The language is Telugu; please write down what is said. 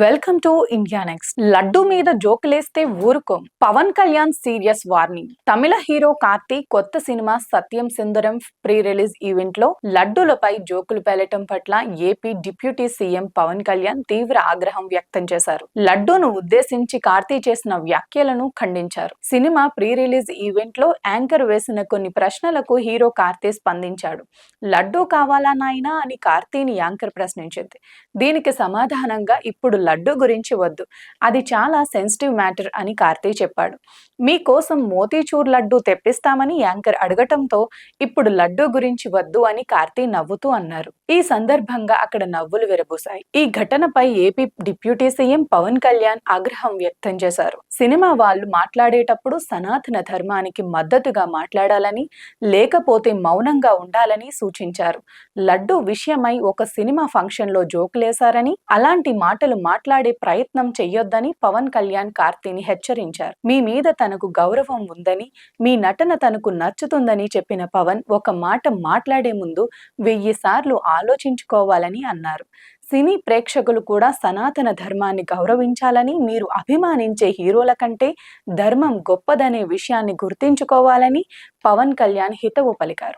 Welcome to India next. Laddu మీద జోకులేస్తే ఊరుకోం. Pawan Kalyan serious warning. తమిళ హీరో కార్తీక్ కొత్త cinema Satyam Sundaram pre release event లో లడ్డూలపై జోకులు పేలటం పట్ల AP deputy CM Pawan Kalyan తీవ్ర ఆగ్రహం వ్యక్తం చేశారు. లడ్డూను ఉద్దేశించి కార్తీక్ చేసిన వ్యాఖ్యలను ఖండించారు. సినిమా ప్రీ రిలీజ్ ఈవెంట్ లో యాంకర్ వేసిన కొన్ని ప్రశ్నలకు హీరో కార్తీక్ స్పందించాడు. లడ్డూ కావాలా నాయనా అని కార్తీని యాంకర్ ప్రశ్నించింది. దీనికి సమాధానంగా ఇప్పుడు లడ్డు గురించి వద్దు, అది చాలా సెన్సిటివ్ మ్యాటర్ అని కార్తీ చెప్పాడు. మీకోసం మోతీచూర్ లడ్డు తెప్పిస్తామని యాంకర్ అడగటంతో ఇప్పుడు లడ్డు గురించి వద్దు అని కార్తీ నవ్వుతూ అన్నారు. ఈ సందర్భంగా అక్కడ నవ్వులు విరబూశాయి. ఈ ఘటనపై AP deputy CM Pawan Kalyan ఆగ్రహం వ్యక్తం చేశారు. సినిమా వాళ్ళు మాట్లాడేటప్పుడు సనాతన ధర్మానికి మద్దతుగా మాట్లాడాలని, లేకపోతే మౌనంగా ఉండాలని సూచించారు. లడ్డు విషయమై ఒక సినిమా ఫంక్షన్ లో జోకులేశారని, అలాంటి మాటలు మాట్లాడే ప్రయత్నం చెయ్యొద్దని పవన్ కళ్యాణ్ కార్తీని హెచ్చరించారు. మీ మీద తనకు గౌరవం ఉందని, మీ నటన తనకు నచ్చుతుందని చెప్పిన పవన్ ఒక మాట మాట్లాడే ముందు 1000 సార్లు ఆలోచించుకోవాలని అన్నారు. సినీ ప్రేక్షకులు కూడా సనాతన ధర్మాన్ని గౌరవించాలని, మీరు అభిమానించే హీరోల కంటే ధర్మం గొప్పదనే విషయాన్ని గుర్తించుకోవాలని పవన్ కళ్యాణ్ హితవు పలికారు.